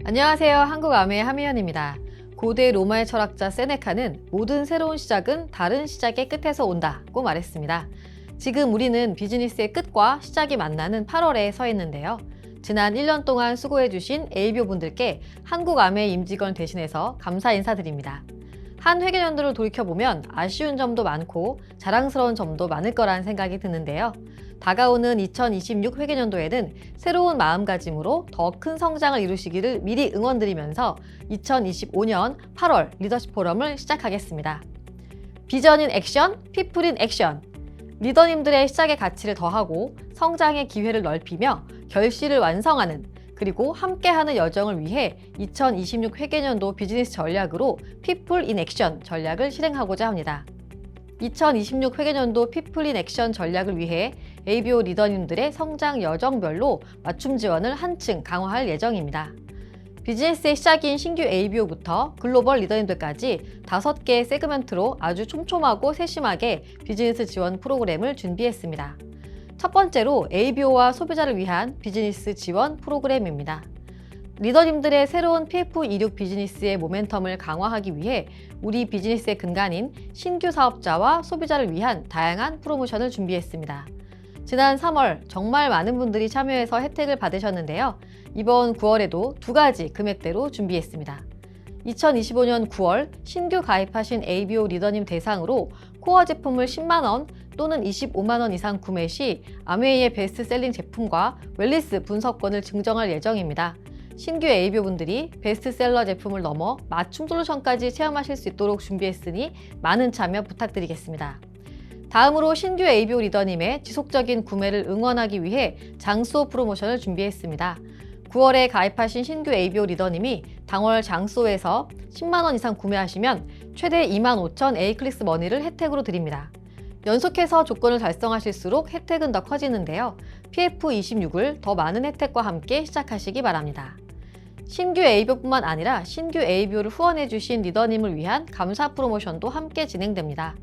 안녕하세요. 한국아메의 하미연입니다. 고대 로마의 철학자 세네카는 모든 새로운 시작은 다른 시작의 끝에서 온다고 말했습니다. 지금 우리는 비즈니스의 끝과 시작이 만나는 8월에 서 있는데요. 지난 1년 동안 수고해주신 ABO 분들께 한국아메 임직원 대신해서 감사 인사드립니다. 한 회계연도를 돌이켜보면 아쉬운 점도 많고 자랑스러운 점도 많을 거란 생각이 드는데요. 다가오는 2026 회계연도에는 새로운 마음가짐으로 더 큰 성장을 이루시기를 미리 응원드리면서 2025년 8월 리더십 포럼을 시작하겠습니다. 비전인 액션, 피플인 액션. 리더님들의 시작의 가치를 더하고 성장의 기회를 넓히며 결실을 완성하는 그리고 함께하는 여정을 위해 2026 회계연도 비즈니스 전략으로 People in Action 전략을 실행하고자 합니다. 2026 회계연도 People in Action 전략을 위해 ABO 리더님들의 성장 여정별로 맞춤 지원을 한층 강화할 예정입니다. 비즈니스의 시작인 신규 ABO부터 글로벌 리더님들까지 5개의 세그멘트로 아주 촘촘하고 세심하게 비즈니스 지원 프로그램을 준비했습니다. 첫 번째로 ABO와 소비자를 위한 비즈니스 지원 프로그램입니다. 리더님들의 새로운 PF26 비즈니스의 모멘텀을 강화하기 위해 우리 비즈니스의 근간인 신규 사업자와 소비자를 위한 다양한 프로모션을 준비했습니다. 지난 3월 정말 많은 분들이 참여해서 혜택을 받으셨는데요. 이번 9월에도 2가지 금액대로 준비했습니다. 2025년 9월 신규 가입하신 ABO 리더님 대상으로 코어 제품을 10만원 또는 25만원 이상 구매 시 아메이의 베스트셀링 제품과 웰리스 분석권을 증정할 예정입니다. 신규 ABO 분들이 베스트셀러 제품을 넘어 맞춤 솔루션까지 체험하실 수 있도록 준비했으니 많은 참여 부탁드리겠습니다. 다음으로 신규 ABO 리더님의 지속적인 구매를 응원하기 위해 장소 프로모션을 준비했습니다. 9월에 가입하신 신규 ABO 리더님이 당월 장소에서 10만원 이상 구매하시면 최대 25,000 A클릭스 머니를 혜택으로 드립니다. 연속해서 조건을 달성하실수록 혜택은 더 커지는데요. PF26을 더 많은 혜택과 함께 시작하시기 바랍니다. 신규 ABO뿐만 아니라 신규 ABO를 후원해주신 리더님을 위한 감사 프로모션도 함께 진행됩니다.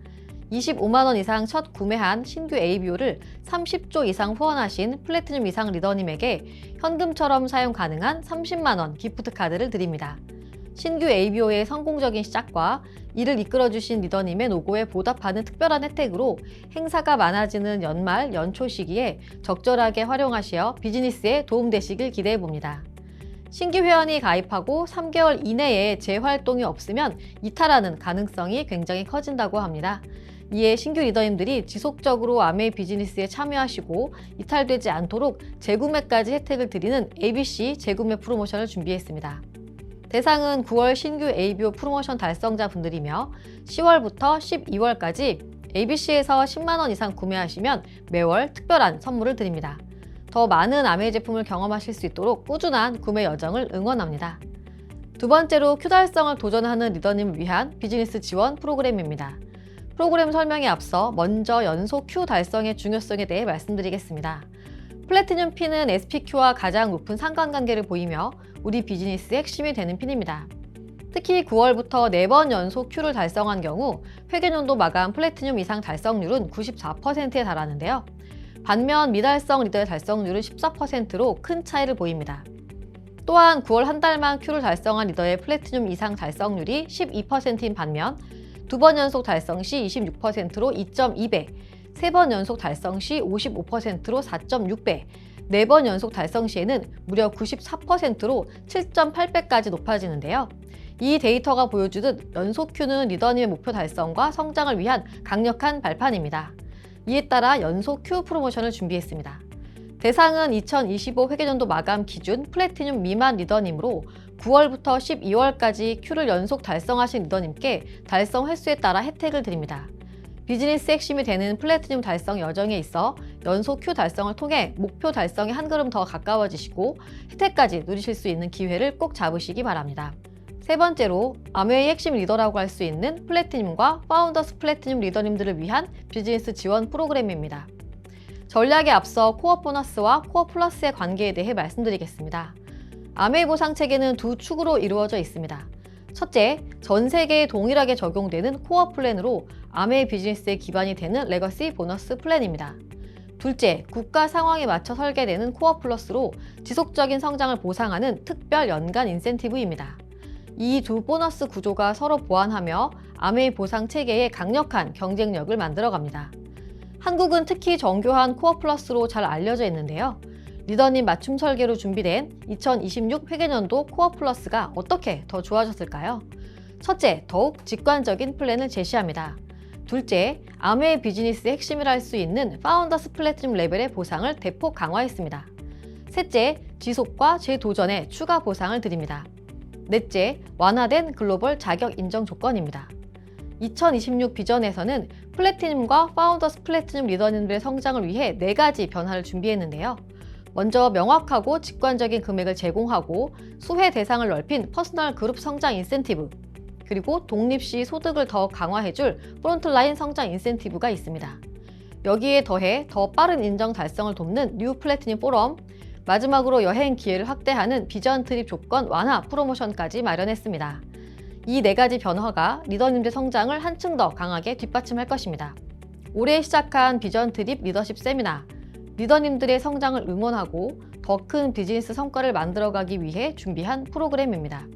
25만원 이상 첫 구매한 신규 ABO를 30조 이상 후원하신 플래티넘 이상 리더님에게 현금처럼 사용 가능한 30만원 기프트 카드를 드립니다. 신규 ABO의 성공적인 시작과 이를 이끌어주신 리더님의 노고에 보답하는 특별한 혜택으로 행사가 많아지는 연말, 연초 시기에 적절하게 활용하시어 비즈니스에 도움되시길 기대해봅니다. 신규 회원이 가입하고 3개월 이내에 재활동이 없으면 이탈하는 가능성이 굉장히 커진다고 합니다. 이에 신규 리더님들이 지속적으로 아메이 비즈니스에 참여하시고 이탈되지 않도록 재구매까지 혜택을 드리는 ABC 재구매 프로모션을 준비했습니다. 대상은 9월 신규 ABO 프로모션 달성자 분들이며 10월부터 12월까지 ABC에서 10만원 이상 구매하시면 매월 특별한 선물을 드립니다. 더 많은 아메이 제품을 경험하실 수 있도록 꾸준한 구매 여정을 응원합니다. 두 번째로 Q 달성을 도전하는 리더님을 위한 비즈니스 지원 프로그램입니다. 프로그램 설명에 앞서 먼저 연속 Q 달성의 중요성에 대해 말씀드리겠습니다. 플래티넘 핀은 SPQ와 가장 높은 상관관계를 보이며 우리 비즈니스의 핵심이 되는 핀입니다. 특히 9월부터 4번 연속 Q를 달성한 경우 회계연도 마감 플래티넘 이상 달성률은 94%에 달하는데요. 반면 미달성 리더의 달성률은 14%로 큰 차이를 보입니다. 또한 9월 한 달만 Q를 달성한 리더의 플래티넘 이상 달성률이 12%인 반면 2번 연속 달성 시 26%로 2.2배, 3번 연속 달성 시 55%로 4.6배, 4번 연속 달성 시에는 무려 94%로 7.8배까지 높아지는데요. 이 데이터가 보여주듯 연속 Q는 리더님의 목표 달성과 성장을 위한 강력한 발판입니다. 이에 따라 연속 Q 프로모션을 준비했습니다. 대상은 2025 회계연도 마감 기준 플래티넘 미만 리더님으로 9월부터 12월까지 Q를 연속 달성하신 리더님께 달성 횟수에 따라 혜택을 드립니다. 비즈니스 핵심이 되는 플래티넘 달성 여정에 있어 연속 Q 달성을 통해 목표 달성에 한 걸음 더 가까워지시고 혜택까지 누리실 수 있는 기회를 꼭 잡으시기 바랍니다. 세 번째로 아메이의 핵심 리더라고 할 수 있는 플래티넘과 파운더스 플래티넘 리더님들을 위한 비즈니스 지원 프로그램입니다. 전략에 앞서 코어 보너스와 코어 플러스의 관계에 대해 말씀드리겠습니다. 아메이 보상 체계는 두 축으로 이루어져 있습니다. 첫째, 전 세계에 동일하게 적용되는 코어 플랜으로 아메이 비즈니스의 기반이 되는 레거시 보너스 플랜입니다. 둘째, 국가 상황에 맞춰 설계되는 코어 플러스로 지속적인 성장을 보상하는 특별 연간 인센티브입니다. 이 두 보너스 구조가 서로 보완하며 아메이 보상 체계의 강력한 경쟁력을 만들어갑니다. 한국은 특히 정교한 코어 플러스로 잘 알려져 있는데요. 리더님 맞춤 설계로 준비된 2026 회계년도 코어 플러스가 어떻게 더 좋아졌을까요? 첫째, 더욱 직관적인 플랜을 제시합니다. 둘째, 아메이 비즈니스의 핵심이라 할 수 있는 파운더스 플래티넘 레벨의 보상을 대폭 강화했습니다. 셋째, 지속과 재도전의 추가 보상을 드립니다. 넷째, 완화된 글로벌 자격 인정 조건입니다. 2026 비전에서는 플래티넘과 파운더스 플래티넘 리더님들의 성장을 위해 4가지 변화를 준비했는데요. 먼저 명확하고 직관적인 금액을 제공하고 수혜 대상을 넓힌 퍼스널 그룹 성장 인센티브, 그리고 독립 시 소득을 더 강화해줄 프론트라인 성장 인센티브가 있습니다. 여기에 더해 더 빠른 인정 달성을 돕는 뉴 플래티넘 포럼, 마지막으로 여행 기회를 확대하는 비전 트립 조건 완화 프로모션까지 마련했습니다. 이 4가지 변화가 리더님들의 성장을 한층 더 강하게 뒷받침할 것입니다. 올해 시작한 비전 트립 리더십 세미나, 리더님들의 성장을 응원하고 더 큰 비즈니스 성과를 만들어가기 위해 준비한 프로그램입니다.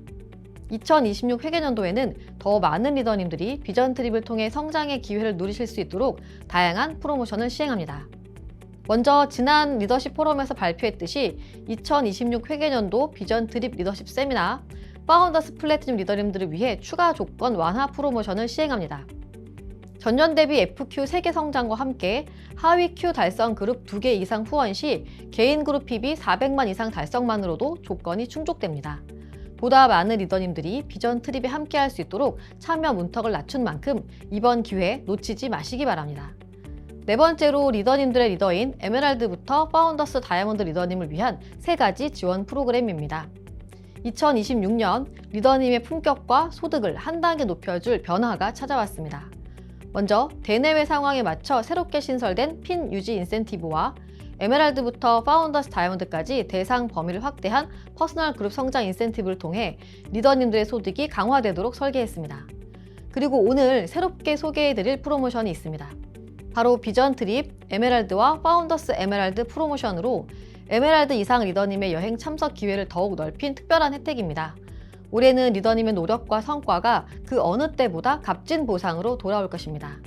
2026 회계년도에는 더 많은 리더님들이 비전 트립을 통해 성장의 기회를 누리실 수 있도록 다양한 프로모션을 시행합니다. 먼저 지난 리더십 포럼에서 발표했듯이 2026 회계년도 비전 트립 리더십 세미나, 파운더스 플래티넘 리더님들을 위해 추가 조건 완화 프로모션을 시행합니다. 전년 대비 FQ 3개 성장과 함께 하위 Q 달성 그룹 2개 이상 후원 시 개인 그룹 PB 400만 이상 달성만으로도 조건이 충족됩니다. 보다 많은 리더님들이 비전 트립에 함께할 수 있도록 참여 문턱을 낮춘 만큼 이번 기회 놓치지 마시기 바랍니다. 네 번째로 리더님들의 리더인 에메랄드부터 파운더스 다이아몬드 리더님을 위한 3가지 지원 프로그램입니다. 2026년 리더님의 품격과 소득을 한 단계 높여줄 변화가 찾아왔습니다. 먼저 대내외 상황에 맞춰 새롭게 신설된 핀 유지 인센티브와 에메랄드부터 파운더스 다이아몬드까지 대상 범위를 확대한 퍼스널 그룹 성장 인센티브를 통해 리더님들의 소득이 강화되도록 설계했습니다. 그리고 오늘 새롭게 소개해드릴 프로모션이 있습니다. 바로 비전 트립 에메랄드와 파운더스 에메랄드 프로모션으로 에메랄드 이상 리더님의 여행 참석 기회를 더욱 넓힌 특별한 혜택입니다. 올해는 리더님의 노력과 성과가 그 어느 때보다 값진 보상으로 돌아올 것입니다.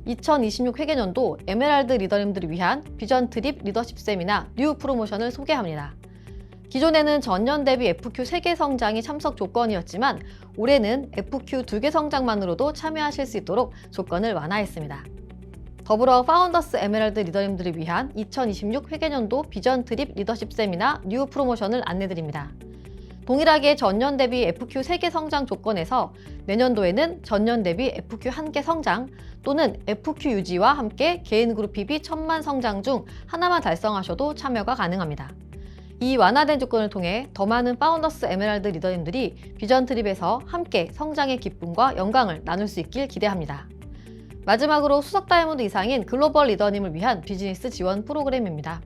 2026 회계년도 에메랄드 리더님들을 위한 비전 트립 리더십 세미나 뉴 프로모션을 소개합니다. 기존에는 전년 대비 FQ 3개 성장이 참석 조건이었지만 올해는 FQ 2개 성장만으로도 참여하실 수 있도록 조건을 완화했습니다. 더불어 파운더스 에메랄드 리더님들을 위한 2026 회계년도 비전 트립 리더십 세미나 뉴 프로모션을 안내드립니다. 동일하게 전년 대비 FQ 3개 성장 조건에서 내년도에는 전년 대비 FQ 1개 성장 또는 FQ 유지와 함께 개인 그룹 PB 1000만 성장 중 하나만 달성하셔도 참여가 가능합니다. 이 완화된 조건을 통해 더 많은 파운더스 에메랄드 리더님들이 비전 트립에서 함께 성장의 기쁨과 영광을 나눌 수 있길 기대합니다. 마지막으로 수석 다이아몬드 이상인 글로벌 리더님을 위한 비즈니스 지원 프로그램입니다.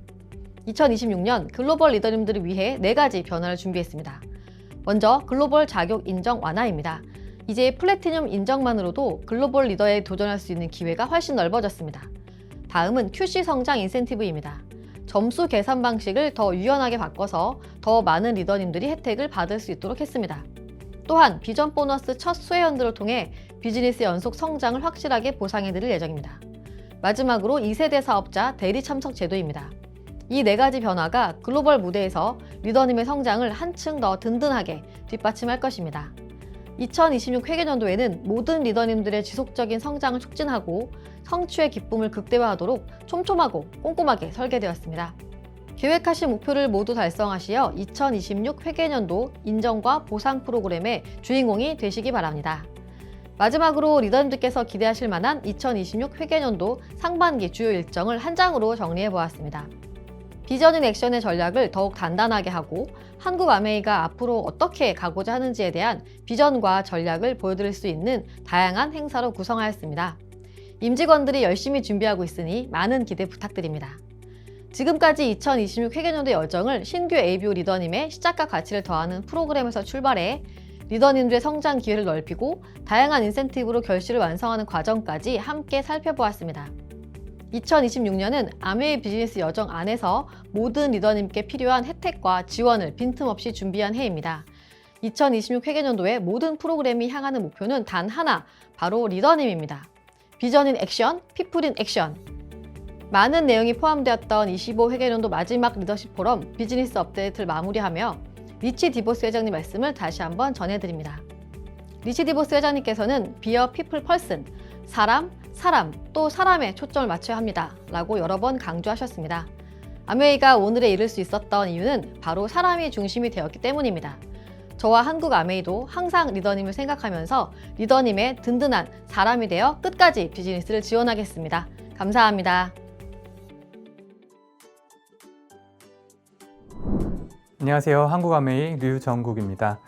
2026년 글로벌 리더님들을 위해 4가지 변화를 준비했습니다. 먼저 글로벌 자격 인정 완화입니다. 이제 플래티넘 인정만으로도 글로벌 리더에 도전할 수 있는 기회가 훨씬 넓어졌습니다. 다음은 QC 성장 인센티브입니다. 점수 계산 방식을 더 유연하게 바꿔서 더 많은 리더님들이 혜택을 받을 수 있도록 했습니다. 또한 비전 보너스 첫 수혜연들을 통해 비즈니스 연속 성장을 확실하게 보상해드릴 예정입니다. 마지막으로 2세대 사업자 대리 참석 제도입니다. 이 4가지 변화가 글로벌 무대에서 리더님의 성장을 한층 더 든든하게 뒷받침할 것입니다. 2026 회계년도에는 모든 리더님들의 지속적인 성장을 촉진하고 성취의 기쁨을 극대화하도록 촘촘하고 꼼꼼하게 설계되었습니다. 계획하신 목표를 모두 달성하시어 2026 회계년도 인정과 보상 프로그램의 주인공이 되시기 바랍니다. 마지막으로 리더님들께서 기대하실 만한 2026 회계년도 상반기 주요 일정을 한 장으로 정리해 보았습니다. 비전인 액션의 전략을 더욱 단단하게 하고 한국 아메이가 앞으로 어떻게 가고자 하는지에 대한 비전과 전략을 보여드릴 수 있는 다양한 행사로 구성하였습니다. 임직원들이 열심히 준비하고 있으니 많은 기대 부탁드립니다. 지금까지 2026 회계년도 여정을 신규 ABO 리더님의 시작과 가치를 더하는 프로그램에서 출발해 리더님들의 성장 기회를 넓히고 다양한 인센티브로 결실을 완성하는 과정까지 함께 살펴보았습니다. 2026년은 아메이 비즈니스 여정 안에서 모든 리더님께 필요한 혜택과 지원을 빈틈없이 준비한 해입니다. 2026 회계년도의 모든 프로그램이 향하는 목표는 단 하나, 바로 리더님입니다. 비전인 액션, 피플인 액션. 많은 내용이 포함되었던 25 회계년도 마지막 리더십 포럼 비즈니스 업데이트를 마무리하며 리치 디보스 회장님 말씀을 다시 한번 전해드립니다. 리치 디보스 회장님께서는 비어 피플 펄슨, 사람, 또 사람에 초점을 맞춰야 합니다. 라고 여러 번 강조하셨습니다. 아메이가 오늘에 이를 수 있었던 이유는 바로 사람이 중심이 되었기 때문입니다. 저와 한국 아메이도 항상 리더님을 생각하면서 리더님의 든든한 사람이 되어 끝까지 비즈니스를 지원하겠습니다. 감사합니다. 안녕하세요. 한국아메이 류정국입니다.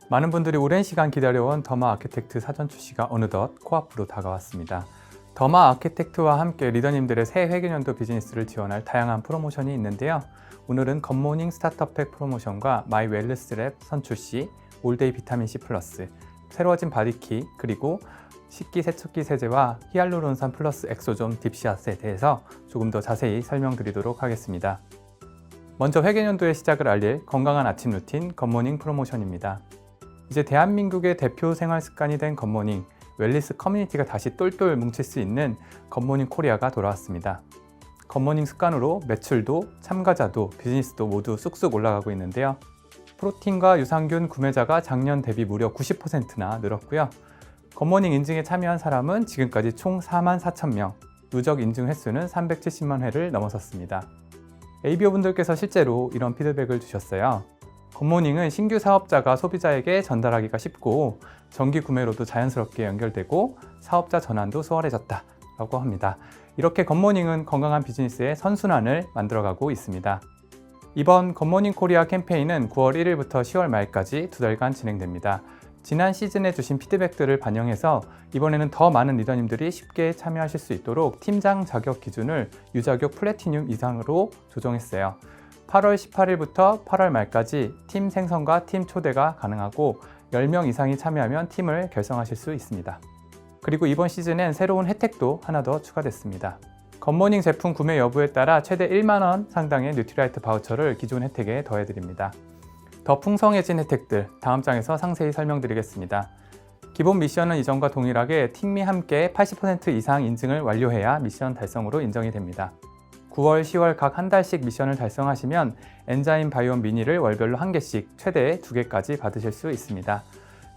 많은 분들이 오랜 시간 기다려온 더마 아키텍트 사전 출시가 어느덧 코앞으로 다가왔습니다. 더마 아키텍트와 함께 리더님들의 새 회계년도 비즈니스를 지원할 다양한 프로모션이 있는데요. 오늘은 굿모닝 스타터팩 프로모션과 마이 웰리스랩 선출시, 올데이 비타민C 플러스, 새로워진 바디키, 그리고 식기 세척기 세제와 히알루론산 플러스 엑소존 딥샷에 대해서 조금 더 자세히 설명드리도록 하겠습니다. 먼저 회계년도의 시작을 알릴 건강한 아침 루틴 굿모닝 프로모션입니다. 이제 대한민국의 대표 생활 습관이 된 굿모닝, 웰리스 커뮤니티가 다시 똘똘 뭉칠 수 있는 굿모닝 코리아가 돌아왔습니다. 굿모닝 습관으로 매출도, 참가자도, 비즈니스도 모두 쑥쑥 올라가고 있는데요. 프로틴과 유산균 구매자가 작년 대비 무려 90%나 늘었고요. 굿모닝 인증에 참여한 사람은 지금까지 총 44,000명, 누적 인증 횟수는 370만 회를 넘어섰습니다. ABO 분들께서 실제로 이런 피드백을 주셨어요. 굿모닝은 신규 사업자가 소비자에게 전달하기가 쉽고 정기 구매로도 자연스럽게 연결되고 사업자 전환도 수월해졌다 라고 합니다. 이렇게 굿모닝은 건강한 비즈니스의 선순환을 만들어가고 있습니다. 이번 굿모닝 코리아 캠페인은 9월 1일부터 10월 말까지 2달간 진행됩니다. 지난 시즌에 주신 피드백들을 반영해서 이번에는 더 많은 리더님들이 쉽게 참여하실 수 있도록 팀장 자격 기준을 유자격 플래티늄 이상으로 조정했어요. 8월 18일부터 8월 말까지 팀 생성과 팀 초대가 가능하고 10명 이상이 참여하면 팀을 결성하실 수 있습니다. 그리고 이번 시즌엔 새로운 혜택도 하나 더 추가됐습니다. 굿모닝 제품 구매 여부에 따라 최대 1만 원 상당의 뉴트리라이트 바우처를 기존 혜택에 더해드립니다. 더 풍성해진 혜택들 다음 장에서 상세히 설명드리겠습니다. 기본 미션은 이전과 동일하게 팀이 함께 80% 이상 인증을 완료해야 미션 달성으로 인정이 됩니다. 9월, 10월 각 한 달씩 미션을 달성하시면 엔자임 바이옴 미니를 월별로 1개씩 최대 2개까지 받으실 수 있습니다.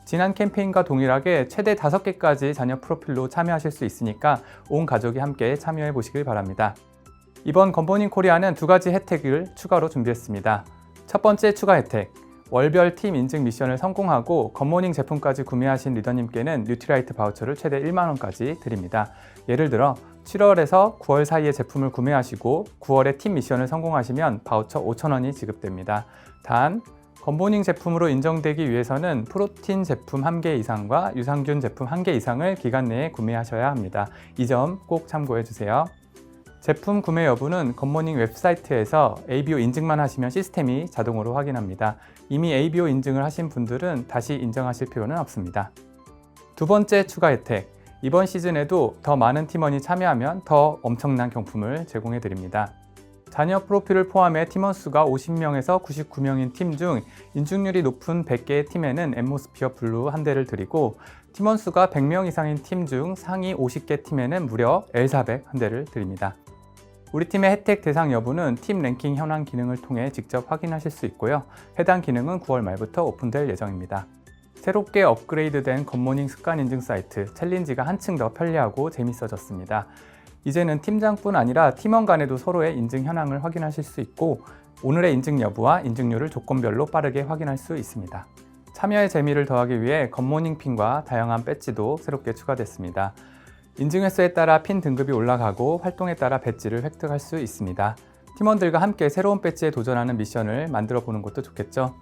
지난 캠페인과 동일하게 최대 5개까지 자녀 프로필로 참여하실 수 있으니까 온 가족이 함께 참여해 보시길 바랍니다. 이번 굿모닝 코리아는 2가지 혜택을 추가로 준비했습니다. 첫 번째 추가 혜택, 월별 팀 인증 미션을 성공하고 굿모닝 제품까지 구매하신 리더님께는 뉴트리라이트 바우처를 최대 1만 원까지 드립니다. 예를 들어 7월에서 9월 사이에 제품을 구매하시고 9월에 팀 미션을 성공하시면 바우처 5,000원이 지급됩니다. 단, 굿모닝 제품으로 인정되기 위해서는 프로틴 제품 1개 이상과 유산균 제품 1개 이상을 기간 내에 구매하셔야 합니다. 이 점 꼭 참고해 주세요. 제품 구매 여부는 굿모닝 웹사이트에서 ABO 인증만 하시면 시스템이 자동으로 확인합니다. 이미 ABO 인증을 하신 분들은 다시 인정하실 필요는 없습니다. 두 번째 추가 혜택, 이번 시즌에도 더 많은 팀원이 참여하면 더 엄청난 경품을 제공해 드립니다. 자녀 프로필을 포함해 팀원 수가 50명에서 99명인 팀 중 인증률이 높은 100개의 팀에는 앰모스피어 블루 1대를 드리고 팀원 수가 100명 이상인 팀 중 상위 50개 팀에는 무려 L400 1대를 드립니다. 우리 팀의 혜택 대상 여부는 팀 랭킹 현황 기능을 통해 직접 확인하실 수 있고요. 해당 기능은 9월 말부터 오픈될 예정입니다. 새롭게 업그레이드된 굿모닝 습관 인증 사이트 챌린지가 한층 더 편리하고 재밌어졌습니다. 이제는 팀장뿐 아니라 팀원 간에도 서로의 인증 현황을 확인하실 수 있고 오늘의 인증 여부와 인증률을 조건별로 빠르게 확인할 수 있습니다. 참여의 재미를 더하기 위해 굿모닝 핀과 다양한 배지도 새롭게 추가됐습니다. 인증 횟수에 따라 핀 등급이 올라가고 활동에 따라 배지를 획득할 수 있습니다. 팀원들과 함께 새로운 배지에 도전하는 미션을 만들어 보는 것도 좋겠죠.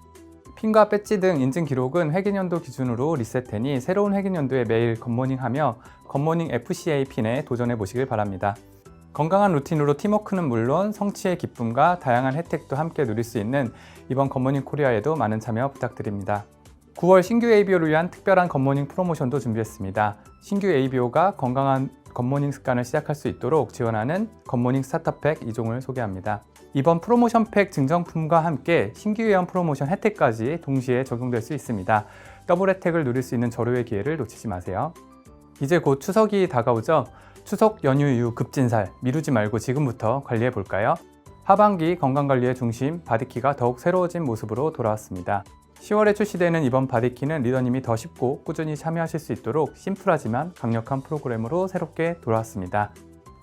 핀과 배지 등 인증 기록은 회계년도 기준으로 리셋되니 새로운 회계년도에 매일 굿모닝 하며 굿모닝 FCA 핀에 도전해 보시길 바랍니다. 건강한 루틴으로 팀워크는 물론 성취의 기쁨과 다양한 혜택도 함께 누릴 수 있는 이번 굿모닝 코리아에도 많은 참여 부탁드립니다. 9월 신규 ABO를 위한 특별한 굿모닝 프로모션도 준비했습니다. 신규 ABO가 건강한 굿모닝 습관을 시작할 수 있도록 지원하는 굿모닝 스타터팩 2종을 소개합니다. 이번 프로모션 팩 증정품과 함께 신규 회원 프로모션 혜택까지 동시에 적용될 수 있습니다. 더블 혜택을 누릴 수 있는 절호의 기회를 놓치지 마세요. 이제 곧 추석이 다가오죠? 추석 연휴 이후 급진살 미루지 말고 지금부터 관리해 볼까요? 하반기 건강관리의 중심 바디키가 더욱 새로워진 모습으로 돌아왔습니다. 10월에 출시되는 이번 바디키는 리더님이 더 쉽고 꾸준히 참여하실 수 있도록 심플하지만 강력한 프로그램으로 새롭게 돌아왔습니다.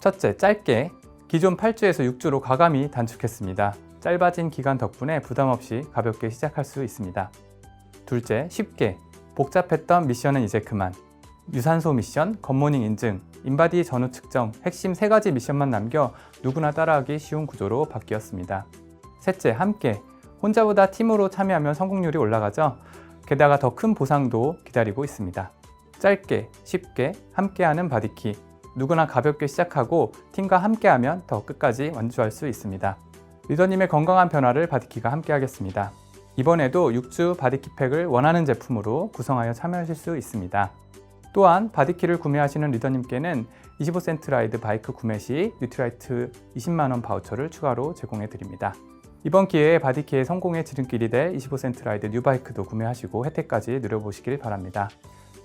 첫째, 짧게 기존 8주에서 6주로 과감히 단축했습니다. 짧아진 기간 덕분에 부담 없이 가볍게 시작할 수 있습니다. 둘째, 쉽게 복잡했던 미션은 이제 그만. 유산소 미션, 굿모닝 인증, 인바디 전후 측정, 핵심 3가지 미션만 남겨 누구나 따라하기 쉬운 구조로 바뀌었습니다. 셋째, 함께 혼자보다 팀으로 참여하면 성공률이 올라가죠. 게다가 더 큰 보상도 기다리고 있습니다. 짧게, 쉽게 함께하는 바디키. 누구나 가볍게 시작하고 팀과 함께하면 더 끝까지 완주할 수 있습니다. 리더님의 건강한 변화를 바디키가 함께하겠습니다. 이번에도 6주 바디키 팩을 원하는 제품으로 구성하여 참여하실 수 있습니다. 또한 바디키를 구매하시는 리더님께는 25센트 라이드 바이크 구매 시 뉴트라이트 20만원 바우처를 추가로 제공해 드립니다. 이번 기회에 바디키의 성공의 지름길이 될 25센트 라이드 뉴바이크도 구매하시고 혜택까지 누려보시길 바랍니다.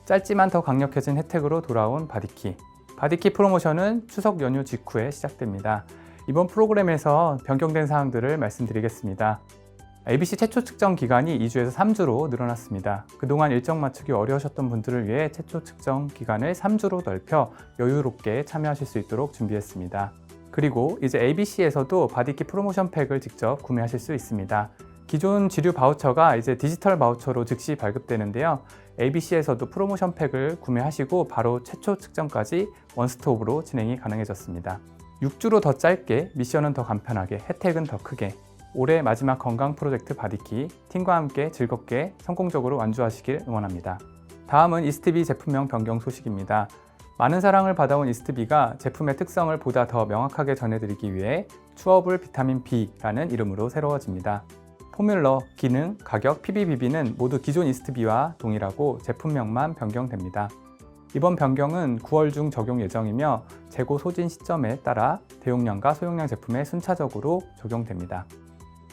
짧지만 더 강력해진 혜택으로 돌아온 바디키. 바디키 프로모션은 추석 연휴 직후에 시작됩니다. 이번 프로그램에서 변경된 사항들을 말씀드리겠습니다. ABC 최초 측정 기간이 2주에서 3주로 늘어났습니다. 그동안 일정 맞추기 어려우셨던 분들을 위해 최초 측정 기간을 3주로 넓혀 여유롭게 참여하실 수 있도록 준비했습니다. 그리고 이제 ABC에서도 바디키 프로모션 팩을 직접 구매하실 수 있습니다. 기존 지류 바우처가 이제 디지털 바우처로 즉시 발급되는데요. ABC에서도 프로모션 팩을 구매하시고 바로 최초 측정까지 원스톱으로 진행이 가능해졌습니다. 6주로 더 짧게, 미션은 더 간편하게, 혜택은 더 크게. 올해 마지막 건강 프로젝트 바디키, 팀과 함께 즐겁게 성공적으로 완주하시길 응원합니다. 다음은 이스트비 제품명 변경 소식입니다. 많은 사랑을 받아온 이스트비가 제품의 특성을 보다 더 명확하게 전해드리기 위해 추어블 비타민 B라는 이름으로 새로워집니다. 포뮬러, 기능, 가격, PBBB는 모두 기존 이스트비와 동일하고 제품명만 변경됩니다. 이번 변경은 9월 중 적용 예정이며 재고 소진 시점에 따라 대용량과 소용량 제품에 순차적으로 적용됩니다.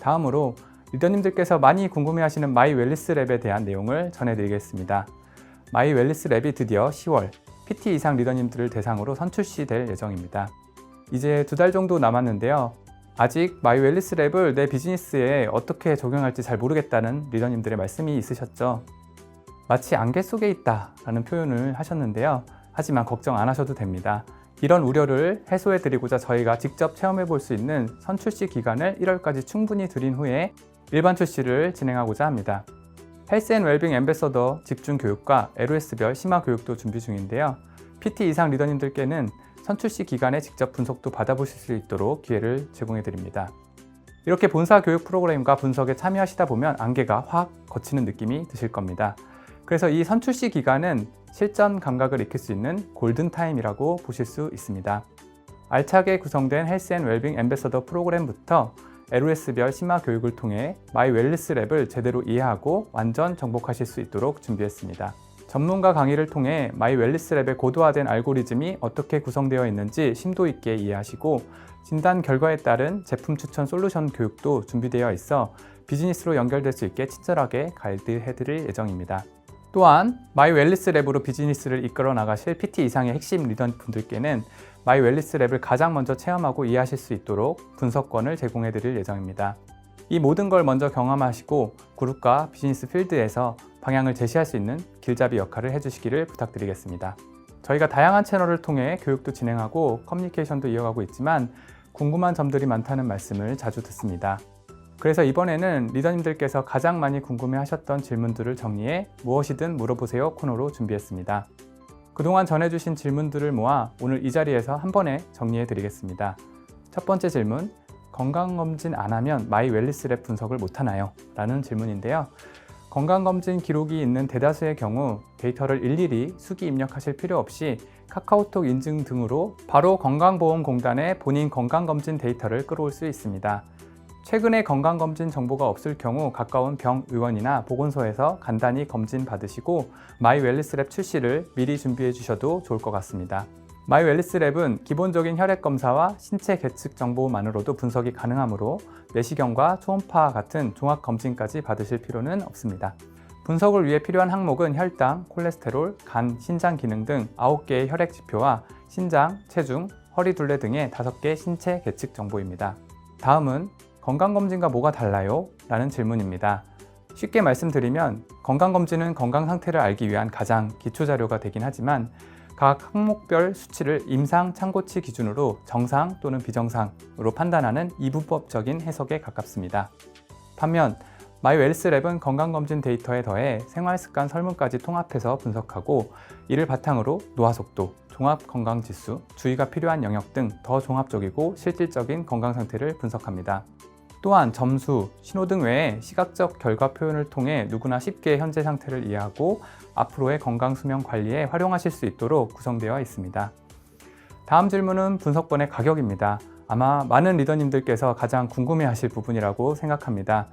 다음으로 리더님들께서 많이 궁금해하시는 마이 웰리스 랩에 대한 내용을 전해드리겠습니다. 마이 웰리스 랩이 드디어 10월 PT 이상 리더님들을 대상으로 선출시될 예정입니다. 이제 2달 정도 남았는데요. 아직 마이 웰리스 랩을 내 비즈니스에 어떻게 적용할지 잘 모르겠다는 리더님들의 말씀이 있으셨죠. 마치 안개 속에 있다라는 표현을 하셨는데요. 하지만 걱정 안 하셔도 됩니다. 이런 우려를 해소해드리고자 저희가 직접 체험해 볼 수 있는 선출시 기간을 1월까지 충분히 드린 후에 일반 출시를 진행하고자 합니다. 헬스 앤 웰빙 앰베서더 집중 교육과 LOS별 심화 교육도 준비 중인데요. PT 이상 리더님들께는 선출시 기간에 직접 분석도 받아보실 수 있도록 기회를 제공해 드립니다. 이렇게 본사 교육 프로그램과 분석에 참여하시다 보면 안개가 확 걷히는 느낌이 드실 겁니다. 그래서 이 선출시 기간은 실전 감각을 익힐 수 있는 골든타임이라고 보실 수 있습니다. 알차게 구성된 헬스 앤 웰빙 앰베서더 프로그램부터 LOS별 심화 교육을 통해 마이 웰리스 랩을 제대로 이해하고 완전 정복하실 수 있도록 준비했습니다. 전문가 강의를 통해 마이 웰리스 랩의 고도화된 알고리즘이 어떻게 구성되어 있는지 심도 있게 이해하시고 진단 결과에 따른 제품 추천 솔루션 교육도 준비되어 있어 비즈니스로 연결될 수 있게 친절하게 가이드해드릴 예정입니다. 또한 마이 웰리스 랩으로 비즈니스를 이끌어 나가실 PT 이상의 핵심 리더분들께는 마이 웰리스 랩을 가장 먼저 체험하고 이해하실 수 있도록 분석권을 제공해 드릴 예정입니다. 이 모든 걸 먼저 경험하시고 그룹과 비즈니스 필드에서 방향을 제시할 수 있는 길잡이 역할을 해주시기를 부탁드리겠습니다. 저희가 다양한 채널을 통해 교육도 진행하고 커뮤니케이션도 이어가고 있지만 궁금한 점들이 많다는 말씀을 자주 듣습니다. 그래서 이번에는 리더님들께서 가장 많이 궁금해하셨던 질문들을 정리해 무엇이든 물어보세요 코너로 준비했습니다. 그동안 전해주신 질문들을 모아 오늘 이 자리에서 한 번에 정리해 드리겠습니다. 첫 번째 질문, 건강검진 안 하면 마이 웰리스 랩 분석을 못하나요? 라는 질문인데요. 건강검진 기록이 있는 대다수의 경우 데이터를 일일이 수기 입력하실 필요 없이 카카오톡 인증 등으로 바로 건강보험공단의 본인 건강검진 데이터를 끌어올 수 있습니다. 최근에 건강검진 정보가 없을 경우 가까운 병의원이나 보건소에서 간단히 검진 받으시고 마이웰리스랩 출시를 미리 준비해 주셔도 좋을 것 같습니다. 마이웰리스랩은 기본적인 혈액 검사와 신체 계측 정보만으로도 분석이 가능하므로 내시경과 초음파 같은 종합 검진까지 받으실 필요는 없습니다. 분석을 위해 필요한 항목은 혈당, 콜레스테롤, 간, 신장 기능 등 9개의 혈액 지표와 신장, 체중, 허리 둘레 등의 5개 신체 계측 정보입니다. 다음은 건강검진과 뭐가 달라요? 라는 질문입니다. 쉽게 말씀드리면 건강검진은 건강 상태를 알기 위한 가장 기초 자료가 되긴 하지만 각 항목별 수치를 임상 참고치 기준으로 정상 또는 비정상으로 판단하는 이분법적인 해석에 가깝습니다. 반면 마이웰리스랩은 건강검진 데이터에 더해 생활습관 설문까지 통합해서 분석하고 이를 바탕으로 노화속도, 종합건강지수, 주의가 필요한 영역 등 더 종합적이고 실질적인 건강 상태를 분석합니다. 또한 점수, 신호등 외에 시각적 결과 표현을 통해 누구나 쉽게 현재 상태를 이해하고 앞으로의 건강 수명 관리에 활용하실 수 있도록 구성되어 있습니다. 다음 질문은 분석본의 가격입니다. 아마 많은 리더님들께서 가장 궁금해하실 부분이라고 생각합니다.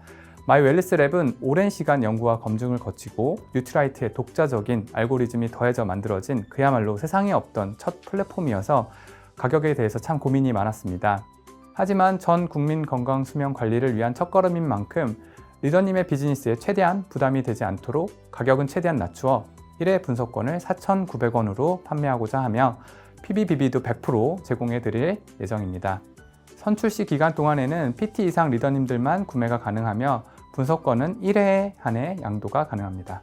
마이웰리스랩은 오랜 시간 연구와 검증을 거치고 뉴트라이트의 독자적인 알고리즘이 더해져 만들어진 그야말로 세상에 없던 첫 플랫폼이어서 가격에 대해서 참 고민이 많았습니다. 하지만 전 국민 건강 수명 관리를 위한 첫걸음인 만큼 리더님의 비즈니스에 최대한 부담이 되지 않도록 가격은 최대한 낮추어 1회 분석권을 4,900원으로 판매하고자 하며 PBBB도 100% 제공해 드릴 예정입니다. 선출시 기간 동안에는 PT 이상 리더님들만 구매가 가능하며 분석권은 1회에 한해 양도가 가능합니다.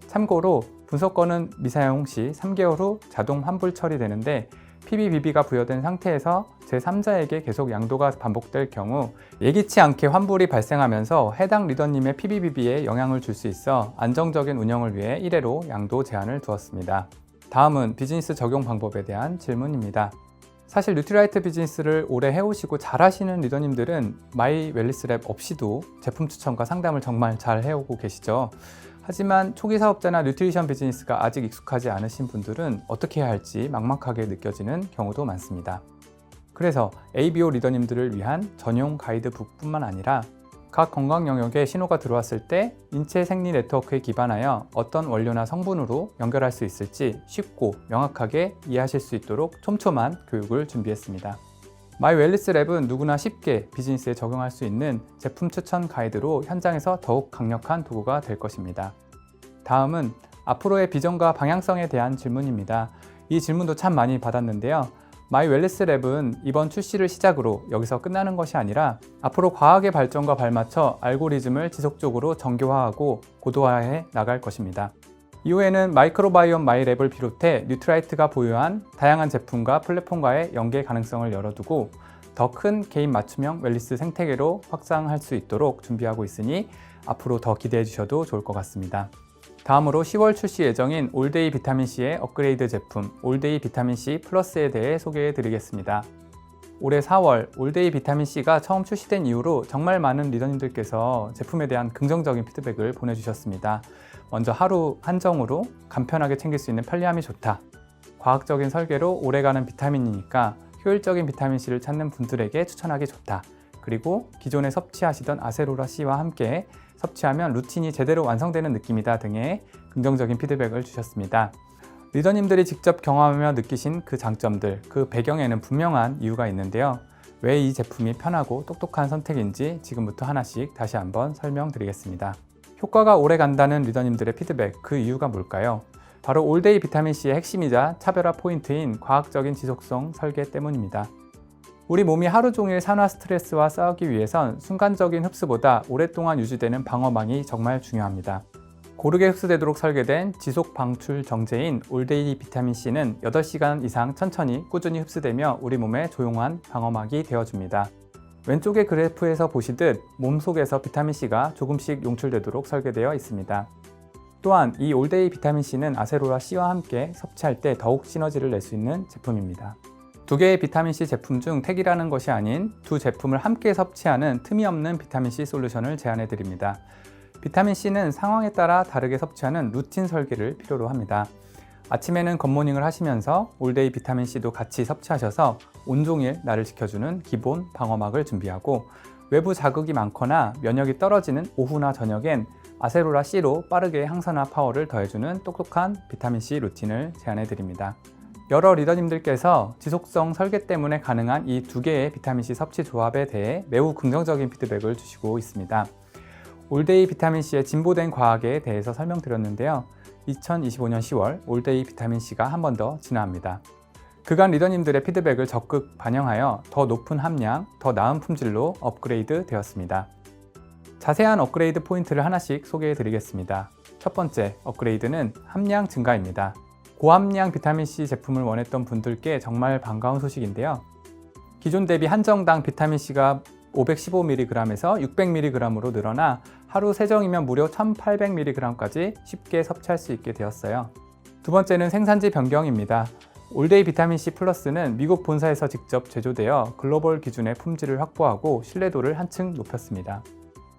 참고로 분석권은 미사용 시 3개월 후 자동 환불 처리되는데 PBBB가 부여된 상태에서 제3자에게 계속 양도가 반복될 경우 예기치 않게 환불이 발생하면서 해당 리더님의 PBBB에 영향을 줄 수 있어 안정적인 운영을 위해 1회로 양도 제한을 두었습니다. 다음은 비즈니스 적용 방법에 대한 질문입니다. 사실 뉴트라이트 비즈니스를 오래 해오시고 잘하시는 리더님들은 마이웰리스랩 없이도 제품 추천과 상담을 정말 잘 해오고 계시죠. 하지만 초기 사업자나 뉴트리션 비즈니스가 아직 익숙하지 않으신 분들은 어떻게 해야 할지 막막하게 느껴지는 경우도 많습니다. 그래서 ABO 리더님들을 위한 전용 가이드북뿐만 아니라 각 건강 영역에 신호가 들어왔을 때 인체 생리 네트워크에 기반하여 어떤 원료나 성분으로 연결할 수 있을지 쉽고 명확하게 이해하실 수 있도록 촘촘한 교육을 준비했습니다. 마이웰리스랩은 누구나 쉽게 비즈니스에 적용할 수 있는 제품 추천 가이드로 현장에서 더욱 강력한 도구가 될 것입니다. 다음은 앞으로의 비전과 방향성에 대한 질문입니다. 이 질문도 참 많이 받았는데요. 마이웰리스랩은 이번 출시를 시작으로 여기서 끝나는 것이 아니라 앞으로 과학의 발전과 발맞춰 알고리즘을 지속적으로 정교화하고 고도화해 나갈 것입니다. 이후에는 마이크로바이옴 마이랩을 비롯해 뉴트라이트가 보유한 다양한 제품과 플랫폼과의 연계 가능성을 열어두고 더 큰 개인 맞춤형 웰리스 생태계로 확장할 수 있도록 준비하고 있으니 앞으로 더 기대해 주셔도 좋을 것 같습니다. 다음으로 10월 출시 예정인 올데이 비타민C의 업그레이드 제품 올데이 비타민C 플러스에 대해 소개해 드리겠습니다. 올해 4월 올데이 비타민C가 처음 출시된 이후로 정말 많은 리더님들께서 제품에 대한 긍정적인 피드백을 보내주셨습니다. 먼저 하루 한정으로 간편하게 챙길 수 있는 편리함이 좋다. 과학적인 설계로 오래가는 비타민이니까 효율적인 비타민C를 찾는 분들에게 추천하기 좋다. 그리고 기존에 섭취하시던 아세로라C와 함께 섭취하면 루틴이 제대로 완성되는 느낌이다 등의 긍정적인 피드백을 주셨습니다. 리더님들이 직접 경험하며 느끼신 그 장점들, 그 배경에는 분명한 이유가 있는데요. 왜 이 제품이 편하고 똑똑한 선택인지 지금부터 하나씩 다시 한번 설명드리겠습니다. 효과가 오래 간다는 리더님들의 피드백, 그 이유가 뭘까요? 바로 올데이 비타민C의 핵심이자 차별화 포인트인 과학적인 지속성 설계 때문입니다. 우리 몸이 하루 종일 산화 스트레스와 싸우기 위해선 순간적인 흡수보다 오랫동안 유지되는 방어망이 정말 중요합니다. 고르게 흡수되도록 설계된 지속 방출 정제인 올데이 비타민C는 8시간 이상 천천히 꾸준히 흡수되며 우리 몸에 조용한 방어막이 되어줍니다. 왼쪽의 그래프에서 보시듯 몸속에서 비타민C가 조금씩 용출되도록 설계되어 있습니다. 또한 이 올데이 비타민C는 아세로라C와 함께 섭취할 때 더욱 시너지를 낼 수 있는 제품입니다. 두 개의 비타민C 제품 중 택이라는 것이 아닌 두 제품을 함께 섭취하는 틈이 없는 비타민C 솔루션을 제안해 드립니다. 비타민C는 상황에 따라 다르게 섭취하는 루틴 설계를 필요로 합니다. 아침에는 굿모닝을 하시면서 올데이 비타민C도 같이 섭취하셔서 온종일 나를 지켜주는 기본 방어막을 준비하고 외부 자극이 많거나 면역이 떨어지는 오후나 저녁엔 아세로라 C로 빠르게 항산화 파워를 더해주는 똑똑한 비타민C 루틴을 제안해 드립니다. 여러 리더님들께서 지속성 설계 때문에 가능한 이 두 개의 비타민C 섭취 조합에 대해 매우 긍정적인 피드백을 주시고 있습니다. 올데이 비타민C의 진보된 과학에 대해서 설명드렸는데요. 2025년 10월 올데이 비타민C가 한 번 더 진화합니다. 그간 리더님들의 피드백을 적극 반영하여 더 높은 함량, 더 나은 품질로 업그레이드 되었습니다. 자세한 업그레이드 포인트를 하나씩 소개해 드리겠습니다. 첫 번째 업그레이드는 함량 증가입니다. 고함량 비타민C 제품을 원했던 분들께 정말 반가운 소식인데요. 기존 대비 한정당 비타민C가 515mg에서 600mg으로 늘어나 하루 3정이면 무려 1800mg까지 쉽게 섭취할 수 있게 되었어요. 두 번째는 생산지 변경입니다. 올데이 비타민C 플러스는 미국 본사에서 직접 제조되어 글로벌 기준의 품질을 확보하고 신뢰도를 한층 높였습니다.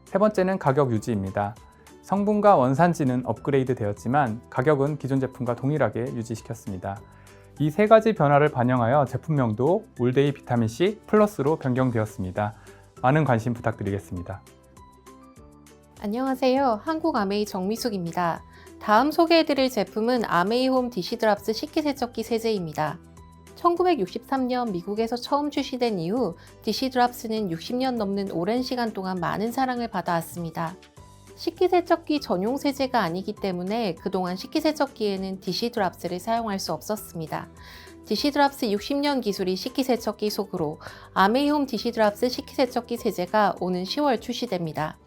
세 번째는 가격 유지입니다. 성분과 원산지는 업그레이드 되었지만 가격은 기존 제품과 동일하게 유지시켰습니다. 이 세 가지 변화를 반영하여 제품명도 올데이 비타민C 플러스로 변경되었습니다. 많은 관심 부탁드리겠습니다. 안녕하세요. 한국아메이 정미숙입니다. 다음 소개해드릴 제품은 아메이홈 디시드랍스 식기세척기 세제입니다. 1963년 미국에서 처음 출시된 이후 디시드랍스는 60년 넘는 오랜 시간 동안 많은 사랑을 받아왔습니다. 식기세척기 전용 세제가 아니기 때문에 그동안 식기세척기에는 디시드랍스를 사용할 수 없었습니다. 디시드랍스 60년 기술이 식기세척기 속으로 아메이홈 디시드랍스 식기세척기 세제가 오는 10월 출시됩니다.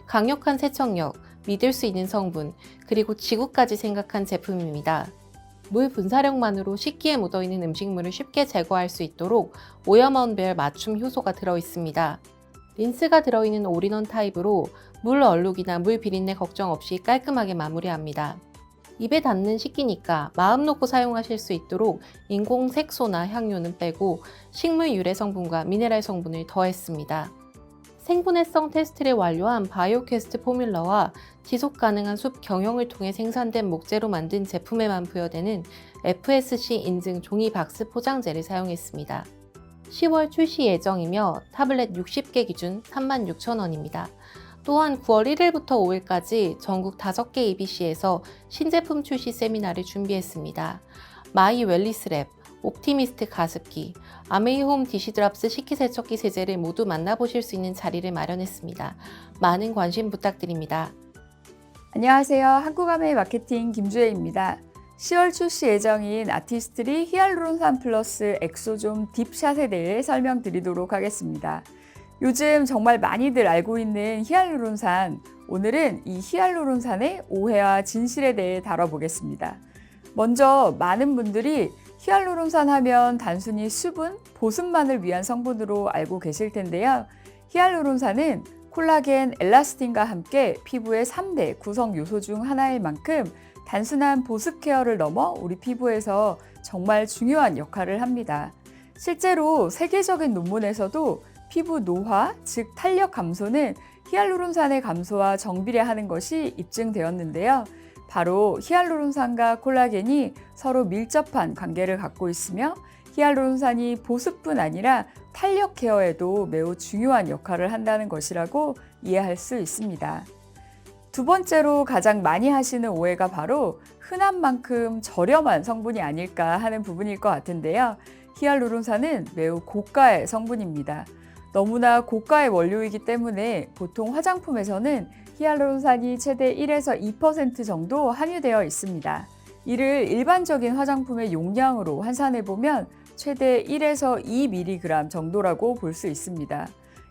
강력한 세척력, 믿을 수 있는 성분, 그리고 지구까지 생각한 제품입니다. 물 분사력만으로 식기에 묻어있는 음식물을 쉽게 제거할 수 있도록 오염원별 맞춤 효소가 들어있습니다. 린스가 들어있는 올인원 타입으로 물 얼룩이나 물 비린내 걱정 없이 깔끔하게 마무리합니다. 입에 닿는 식기니까 마음 놓고 사용하실 수 있도록 인공 색소나 향료는 빼고 식물 유래 성분과 미네랄 성분을 더했습니다. 생분해성 테스트를 완료한 바이오퀘스트 포뮬러와 지속 가능한 숲 경영을 통해 생산된 목재로 만든 제품에만 부여되는 FSC 인증 종이 박스 포장재를 사용했습니다. 10월 출시 예정이며 타블렛 60개 기준 36,000원입니다. 또한 9월 1일부터 5일까지 전국 5개 EBC에서 신제품 출시 세미나를 준비했습니다. 마이 웰리스랩, 옵티미스트 가습기, 아메이홈 디시드랍스 식기세척기 세제를 모두 만나보실 수 있는 자리를 마련했습니다. 많은 관심 부탁드립니다. 안녕하세요. 한국아메이 마케팅 김주혜입니다. 10월 출시 예정인 아티스트리 히알루론산 플러스 엑소좀 딥샷에 대해 설명드리도록 하겠습니다. 요즘 정말 많이들 알고 있는 히알루론산, 오늘은 이 히알루론산의 오해와 진실에 대해 다뤄보겠습니다. 먼저 많은 분들이 히알루론산 하면 단순히 수분, 보습만을 위한 성분으로 알고 계실 텐데요. 히알루론산은 콜라겐, 엘라스틴과 함께 피부의 3대 구성 요소 중 하나일 만큼 단순한 보습 케어를 넘어 우리 피부에서 정말 중요한 역할을 합니다. 실제로 세계적인 논문에서도 피부 노화, 즉 탄력 감소는 히알루론산의 감소와 정비례하는 것이 입증되었는데요. 바로 히알루론산과 콜라겐이 서로 밀접한 관계를 갖고 있으며 히알루론산이 보습뿐 아니라 탄력 케어에도 매우 중요한 역할을 한다는 것이라고 이해할 수 있습니다. 두 번째로 가장 많이 하시는 오해가 바로 흔한 만큼 저렴한 성분이 아닐까 하는 부분일 것 같은데요. 히알루론산은 매우 고가의 성분입니다. 너무나 고가의 원료이기 때문에 보통 화장품에서는 히알루론산이 최대 1에서 2% 정도 함유되어 있습니다. 이를 일반적인 화장품의 용량으로 환산해보면 최대 1에서 2mg 정도라고 볼 수 있습니다.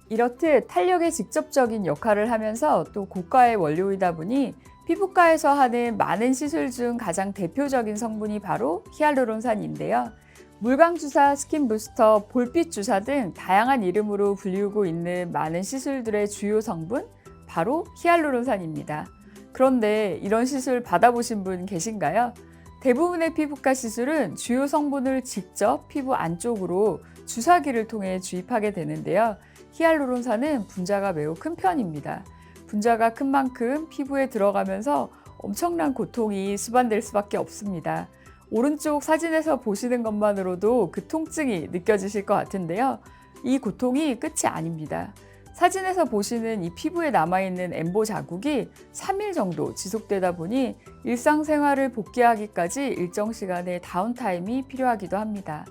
이렇듯 탄력에 직접적인 역할을 하면서 또 고가의 원료이다 보니 피부과에서 하는 많은 시술 중 가장 대표적인 성분이 바로 히알루론산인데요. 물광주사, 스킨부스터, 볼빛주사 등 다양한 이름으로 불리우고 있는 많은 시술들의 주요 성분, 바로 히알루론산입니다. 그런데 이런 시술 받아보신 분 계신가요? 대부분의 피부과 시술은 주요 성분을 직접 피부 안쪽으로 주사기를 통해 주입하게 되는데요. 히알루론산은 분자가 매우 큰 편입니다. 분자가 큰 만큼 피부에 들어가면서 엄청난 고통이 수반될 수밖에 없습니다. 오른쪽 사진에서 보시는 것만으로도 그 통증이 느껴지실 것 같은데요. 이 고통이 끝이 아닙니다. 사진에서 보시는 이 피부에 남아있는 엠보 자국이 3일 정도 지속되다 보니 일상생활을 복귀하기까지 일정 시간의 다운타임이 필요하기도 합니다.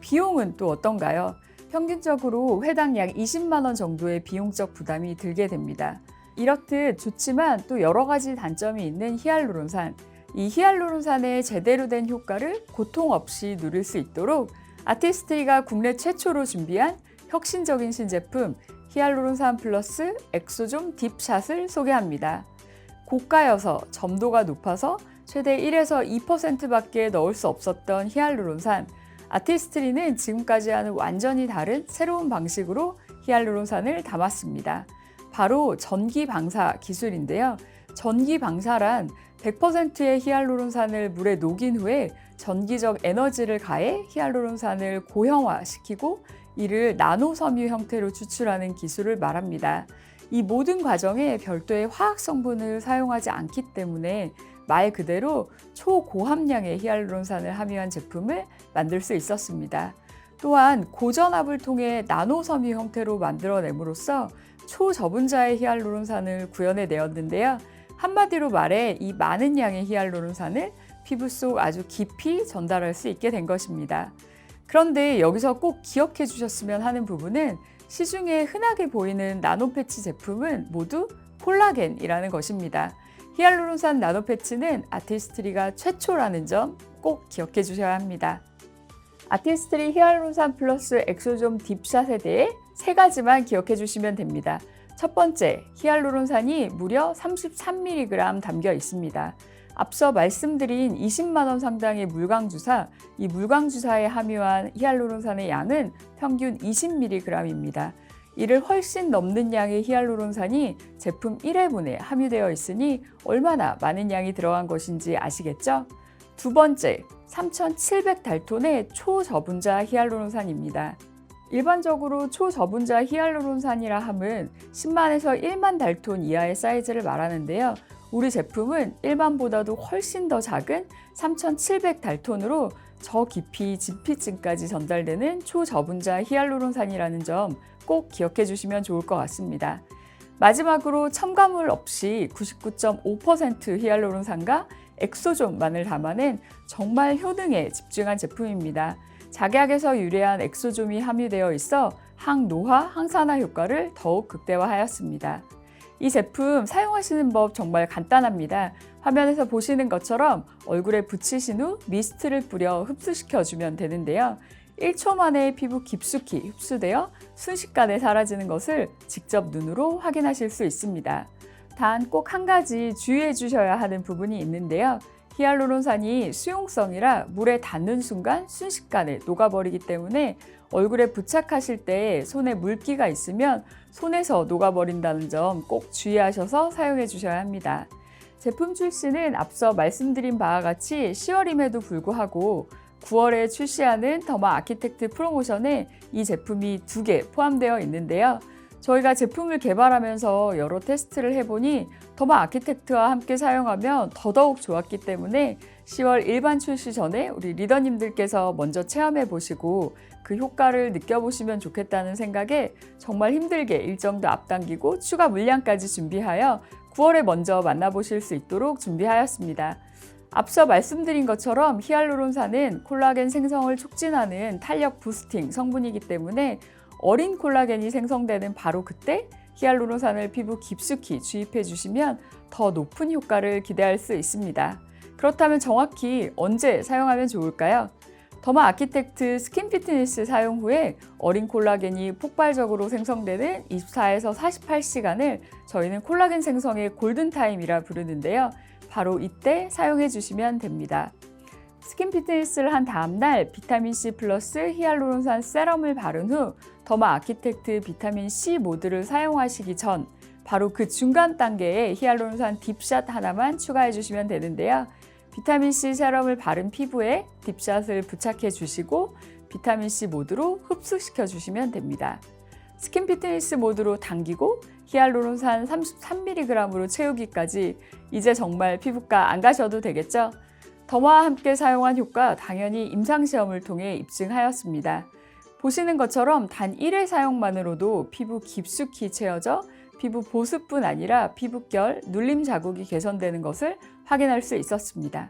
비용은 또 어떤가요? 평균적으로 회당 약 20만 원 정도의 비용적 부담이 들게 됩니다. 이렇듯 좋지만 또 여러 가지 단점이 있는 히알루론산. 이 히알루론산의 제대로 된 효과를 고통 없이 누릴 수 있도록 아티스트리가 국내 최초로 준비한 혁신적인 신제품 히알루론산 플러스 엑소좀 딥샷을 소개합니다. 고가여서 점도가 높아서 최대 1에서 2%밖에 넣을 수 없었던 히알루론산. 아티스트리는 지금까지와는 완전히 다른 새로운 방식으로 히알루론산을 담았습니다. 바로 전기 방사 기술인데요. 전기 방사란 100%의 히알루론산을 물에 녹인 후에 전기적 에너지를 가해 히알루론산을 고형화시키고 이를 나노섬유 형태로 추출하는 기술을 말합니다. 이 모든 과정에 별도의 화학 성분을 사용하지 않기 때문에 말 그대로 초고함량의 히알루론산을 함유한 제품을 만들 수 있었습니다. 또한 고전압을 통해 나노섬유 형태로 만들어냄으로써 초저분자의 히알루론산을 구현해내었는데요. 한마디로 말해 이 많은 양의 히알루론산을 피부 속 아주 깊이 전달할 수 있게 된 것입니다. 그런데 여기서 꼭 기억해 주셨으면 하는 부분은 시중에 흔하게 보이는 나노패치 제품은 모두 콜라겐이라는 것입니다. 히알루론산 나노패치는 아티스트리가 최초라는 점 꼭 기억해 주셔야 합니다. 아티스트리 히알루론산 플러스 엑소좀 딥샷에 대해 3가지만 기억해 주시면 됩니다. 첫 번째, 히알루론산이 무려 33mg 담겨 있습니다. 앞서 말씀드린 20만 원 상당의 물광주사, 이 물광주사에 함유한 히알루론산의 양은 평균 20mg입니다. 이를 훨씬 넘는 양의 히알루론산이 제품 1회분에 함유되어 있으니 얼마나 많은 양이 들어간 것인지 아시겠죠? 두 번째, 3700달톤의 초저분자 히알루론산입니다. 일반적으로 초저분자 히알루론산이라 함은 10만에서 1만 달톤 이하의 사이즈를 말하는데요. 우리 제품은 일반보다도 훨씬 더 작은 3700달톤으로 저 깊이 진피층까지 전달되는 초저분자 히알루론산이라는 점 꼭 기억해 주시면 좋을 것 같습니다. 마지막으로 첨가물 없이 99.5% 히알루론산과 엑소좀만을 담아낸 정말 효능에 집중한 제품입니다. 작약에서 유래한 엑소좀이 함유되어 있어 항노화, 항산화 효과를 더욱 극대화하였습니다. 이 제품 사용하시는 법 정말 간단합니다. 화면에서 보시는 것처럼 얼굴에 붙이신 후 미스트를 뿌려 흡수시켜주면 되는데요. 1초 만에 피부 깊숙이 흡수되어 순식간에 사라지는 것을 직접 눈으로 확인하실 수 있습니다. 단 꼭 한 가지 주의해 주셔야 하는 부분이 있는데요. 히알루론산이 수용성이라 물에 닿는 순간 순식간에 녹아버리기 때문에 얼굴에 부착하실 때 손에 물기가 있으면 손에서 녹아버린다는 점 꼭 주의하셔서 사용해 주셔야 합니다. 제품 출시는 앞서 말씀드린 바와 같이 10월임에도 불구하고 9월에 출시하는 더마 아키텍트 프로모션에 이 제품이 2개 포함되어 있는데요. 저희가 제품을 개발하면서 여러 테스트를 해보니 더마 아키텍트와 함께 사용하면 더더욱 좋았기 때문에 10월 일반 출시 전에 우리 리더님들께서 먼저 체험해 보시고 그 효과를 느껴보시면 좋겠다는 생각에 정말 힘들게 일정도 앞당기고 추가 물량까지 준비하여 9월에 먼저 만나보실 수 있도록 준비하였습니다. 앞서 말씀드린 것처럼 히알루론산은 콜라겐 생성을 촉진하는 탄력 부스팅 성분이기 때문에 어린 콜라겐이 생성되는 바로 그때 히알루론산을 피부 깊숙이 주입해 주시면 더 높은 효과를 기대할 수 있습니다. 그렇다면 정확히 언제 사용하면 좋을까요? 더마 아키텍트 스킨 피트니스 사용 후에 어린 콜라겐이 폭발적으로 생성되는 24에서 48시간을 저희는 콜라겐 생성의 골든타임이라 부르는데요. 바로 이때 사용해 주시면 됩니다. 스킨 피트니스를 한 다음날 비타민C 플러스 히알루론산 세럼을 바른 후 더마 아키텍트 비타민C 모드를 사용하시기 전 바로 그 중간 단계에 히알루론산 딥샷 하나만 추가해 주시면 되는데요. 비타민C 세럼을 바른 피부에 딥샷을 부착해 주시고 비타민C 모드로 흡수시켜 주시면 됩니다. 스킨 피트니스 모드로 당기고 히알루론산 33mg으로 채우기까지 이제 정말 피부과 안 가셔도 되겠죠? 더마와 함께 사용한 효과 당연히 임상시험을 통해 입증하였습니다. 보시는 것처럼 단 1회 사용만으로도 피부 깊숙이 채워져 피부 보습뿐 아니라 피부결, 눌림 자국이 개선되는 것을 확인할 수 있었습니다.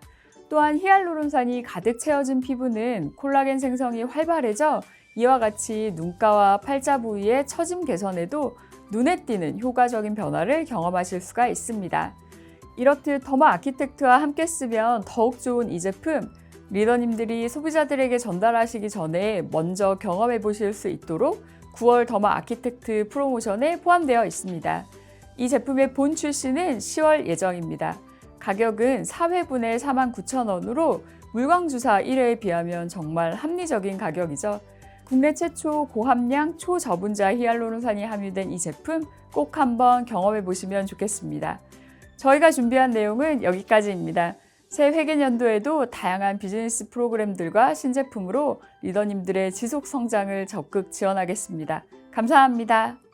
또한 히알루론산이 가득 채워진 피부는 콜라겐 생성이 활발해져 이와 같이 눈가와 팔자 부위의 처짐 개선에도 눈에 띄는 효과적인 변화를 경험하실 수가 있습니다. 이렇듯 더마 아키텍트와 함께 쓰면 더욱 좋은 이 제품, 리더님들이 소비자들에게 전달하시기 전에 먼저 경험해 보실 수 있도록 9월 더마 아키텍트 프로모션에 포함되어 있습니다. 이 제품의 본 출시는 10월 예정입니다. 가격은 4회분에 49,000원으로 물광주사 1회에 비하면 정말 합리적인 가격이죠. 국내 최초 고함량 초저분자 히알루론산이 함유된 이 제품 꼭 한번 경험해 보시면 좋겠습니다. 저희가 준비한 내용은 여기까지입니다. 새 회계연도에도 다양한 비즈니스 프로그램들과 신제품으로 리더님들의 지속 성장을 적극 지원하겠습니다. 감사합니다.